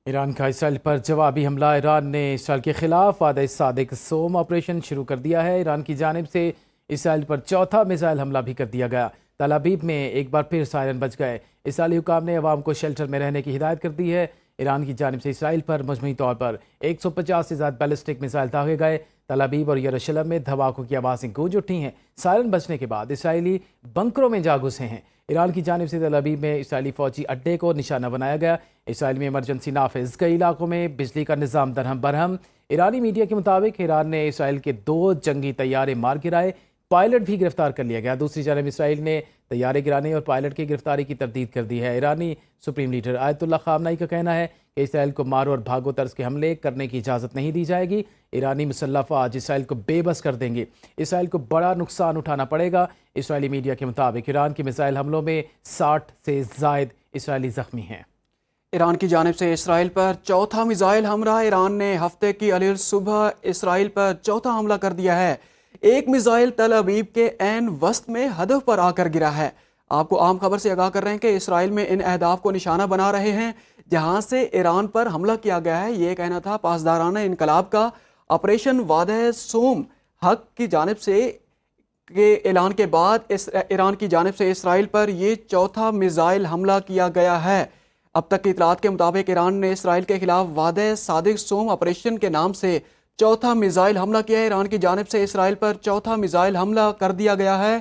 ایران کا اسرائیل پر جوابی حملہ۔ ایران نے اسرائیل کے خلاف وعدہ صادق سوم آپریشن شروع کر دیا ہے۔ ایران کی جانب سے اسرائیل پر چوتھا میزائل حملہ بھی کر دیا گیا۔ تل ابیب میں ایک بار پھر سائرن بج گئے۔ اسرائیلی حکام نے عوام کو شیلٹر میں رہنے کی ہدایت کر دی ہے۔ ایران کی جانب سے اسرائیل پر مجموعی طور پر 150 سے زائد بیلسٹک میزائل داغے گئے۔ تل ابیب اور یروشلم میں دھماکوں کی آوازیں گونج اٹھی ہیں۔ سائرن بجنے کے بعد اسرائیلی بنکروں میں جا گھسے ہیں۔ ایران کی جانب سے تل ابیب میں اسرائیلی فوجی اڈے کو نشانہ بنایا گیا۔ اسرائیل میں ایمرجنسی نافذ، کئی علاقوں میں بجلی کا نظام درہم برہم۔ ایرانی میڈیا کے مطابق ایران نے اسرائیل کے 2 جنگی طیارے مار گرائے، پائلٹ بھی گرفتار کر لیا گیا۔ دوسری جانب اسرائیل نے طیارے گرانے اور پائلٹ کی گرفتاری کی تردید کر دی ہے۔ ایرانی سپریم لیڈر آیت اللہ خامنائی کا کہنا ہے کہ اسرائیل کو مارو اور بھاگو طرز کے حملے کرنے کی اجازت نہیں دی جائے گی۔ ایرانی مسلح افواج اسرائیل کو بے بس کر دیں گے۔ اسرائیل کو بڑا نقصان اٹھانا پڑے گا۔ اسرائیلی میڈیا کے مطابق ایران کے میزائل حملوں میں 60 سے زائد اسرائیلی زخمی ہیں۔ ایران کی جانب سے اسرائیل پر چوتھا میزائل حملہ۔ ایران نے ہفتے کی علیل صبح اسرائیل پر چوتھا حملہ کر دیا ہے۔ ایک میزائل تل ابیب کے عین وسط میں ہدف پر آ کر گرا ہے۔ آپ کو عام خبر سے آگاہ کر رہے ہیں کہ اسرائیل میں ان اہداف کو نشانہ بنا رہے ہیں جہاں سے ایران پر حملہ کیا گیا ہے۔ یہ کہنا تھا پاسدارانہ انقلاب کا آپریشن وعدہ سوم حق کی جانب سے کے اعلان کے بعد ایران کی جانب سے اسرائیل پر یہ چوتھا میزائل حملہ کیا گیا ہے۔ اب تک کی اطلاعات کے مطابق ایران نے اسرائیل کے خلاف وعدہ صادق سوم آپریشن کے نام سے چوتھا میزائل حملہ کیا ہے۔ ایران کی جانب سے اسرائیل پر چوتھا میزائل حملہ کر دیا گیا ہے۔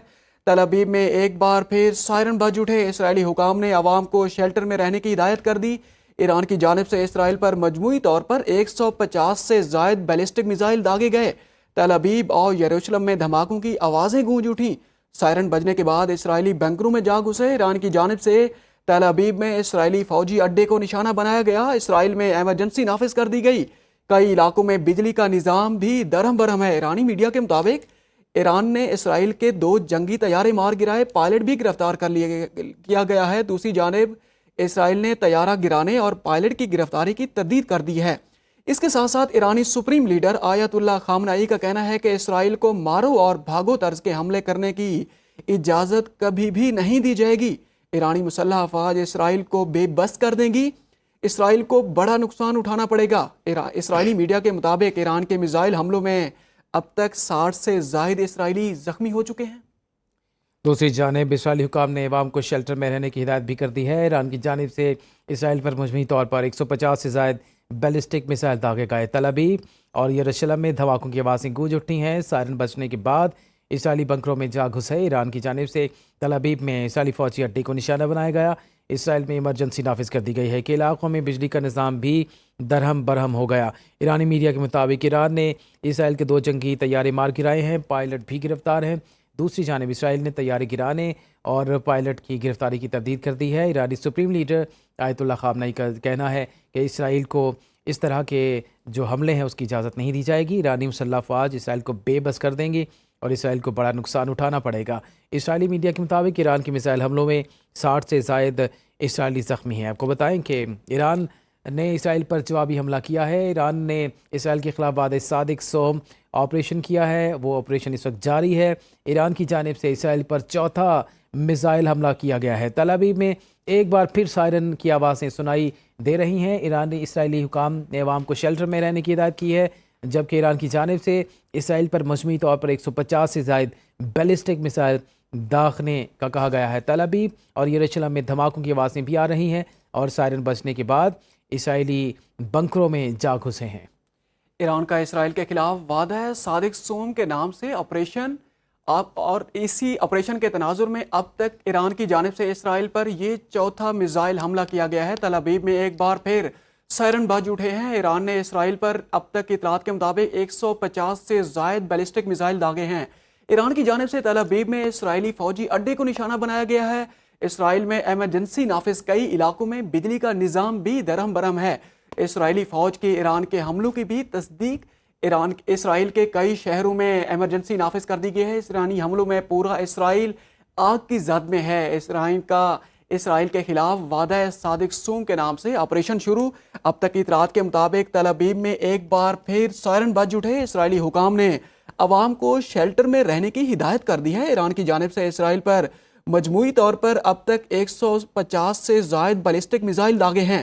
تل ابیب میں ایک بار پھر سائرن بج اٹھے۔ اسرائیلی حکام نے عوام کو شیلٹر میں رہنے کی ہدایت کر دی۔ ایران کی جانب سے اسرائیل پر مجموعی طور پر 150 سے زائد بیلسٹک میزائل داغے گئے۔ تل ابیب اور یروشلم میں دھماکوں کی آوازیں گونج اٹھیں۔ سائرن بجنے کے بعد اسرائیلی بنکروں میں جا گھسے۔ ایران کی جانب سے تل ابیب میں اسرائیلی فوجی اڈے کو نشانہ بنایا گیا۔ اسرائیل میں ایمرجنسی نافذ کر دی گئی، کئی علاقوں میں بجلی کا نظام بھی درہم برہم ہے۔ ایرانی میڈیا کے مطابق ایران نے اسرائیل کے 2 جنگی طیارے مار گرائے، پائلٹ بھی گرفتار کیا گیا ہے۔ دوسری جانب اسرائیل نے طیارہ گرانے اور پائلٹ کی گرفتاری کی تردید کر دی ہے۔ اس کے ساتھ ساتھ ایرانی سپریم لیڈر آیت اللہ خامنائی کا کہنا ہے کہ اسرائیل کو مارو اور بھاگو طرز کے حملے کرنے کی اجازت کبھی بھی نہیں دی جائے گی۔ ایرانی مسلح افواج اسرائیل کو بے بس کر دیں گی۔ اسرائیل کو بڑا نقصان اٹھانا پڑے گا۔ اسرائیلی میڈیا کے مطابق ایران کے میزائل حملوں میں اب تک 60 سے زائد اسرائیلی زخمی ہو چکے ہیں۔ دوسری جانب اسرائیلی حکام نے عوام کو شیلٹر میں رہنے کی ہدایت بھی کر دی ہے۔ ایران کی جانب سے اسرائیل پر مجموعی طور پر 150 سے زائد بیلسٹک میزائل داغے گئے۔ تل ابیب اور یروشلم میں دھماکوں کی آوازیں گونج اٹھی ہیں۔ سائرن بجنے کے بعد اسرائیلی بنکروں میں جا گھسے۔ ایران کی جانب سے تل ابیب میں اسرائیلی فوجی اڈے کو نشانہ بنایا گیا۔ اسرائیل میں ایمرجنسی نافذ کر دی گئی ہے کہ علاقوں میں بجلی کا نظام بھی درہم برہم ہو گیا۔ ایرانی میڈیا کے مطابق ایران نے اسرائیل کے 2 جنگی طیارے مار گرائے ہیں، پائلٹ بھی گرفتار ہیں۔ دوسری جانب اسرائیل نے طیارے گرانے اور پائلٹ کی گرفتاری کی تردید کر دی ہے۔ ایرانی سپریم لیڈر آیت اللہ خامنائی کا کہنا ہے کہ اسرائیل کو اس طرح کے جو حملے ہیں اس کی اجازت نہیں دی جائے گی۔ ایرانی مسلح افواج اسرائیل کو بے بس کر دیں گی اور اسرائیل کو بڑا نقصان اٹھانا پڑے گا۔ اسرائیلی میڈیا کے مطابق ایران کے میزائل حملوں میں 60 سے زائد اسرائیلی زخمی ہیں۔ آپ کو بتائیں کہ ایران نے اسرائیل پر جوابی حملہ کیا ہے۔ ایران نے اسرائیل کے خلاف وعدہ صادق سوم آپریشن کیا ہے، وہ آپریشن اس وقت جاری ہے۔ ایران کی جانب سے اسرائیل پر چوتھا میزائل حملہ کیا گیا ہے۔ تل ابیب میں ایک بار پھر سائرن کی آوازیں سنائی دے رہی ہیں۔ اسرائیلی حکام نے عوام کو شیلٹر میں رہنے کی ہدایت کی ہے، جبکہ ایران کی جانب سے اسرائیل پر مجموعی طور پر 150 سے زائد بیلسٹک میزائل داغنے کا کہا گیا ہے۔ تل ابیب اور یروشلم میں دھماکوں کی آوازیں بھی آ رہی ہیں اور سائرن بجنے کے بعد اسرائیلی بنکروں میں جا گھسے ہیں۔ ایران کا اسرائیل کے خلاف وعدہ صادق سوم کے نام سے آپریشن اور اسی آپریشن کے تناظر میں اب تک ایران کی جانب سے اسرائیل پر یہ چوتھا میزائل حملہ کیا گیا ہے۔ تل ابیب میں ایک بار پھر سائرن بج اٹھے ہیں۔ ایران نے اسرائیل پر اب تک کی اطلاعات کے مطابق 150 سے زائد بیلسٹک میزائل داغے ہیں۔ ایران کی جانب سے تل ابیب میں اسرائیلی فوجی اڈے کو نشانہ بنایا گیا ہے۔ اسرائیل میں ایمرجنسی نافذ، کئی علاقوں میں بجلی کا نظام بھی درہم برہم ہے۔ اسرائیلی فوج کے ایران کے حملوں کی بھی تصدیق اسرائیل کے کئی شہروں میں ایمرجنسی نافذ کر دی گئی ہے۔ ایرانی حملوں میں پورا اسرائیل آگ کی زد میں ہے۔ اسرائیل کے خلاف وعدہ صادق سوم کے نام سے آپریشن شروع۔ اب تک کی اطلاعات کے مطابق تل ابیب میں ایک بار پھر سائرن بج اٹھے۔ اسرائیلی حکام نے عوام کو شیلٹر میں رہنے کی ہدایت کر دی ہے۔ ایران کی جانب سے اسرائیل پر مجموعی طور پر اب تک 150 سے زائد بیلسٹک میزائل داغے ہیں۔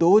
2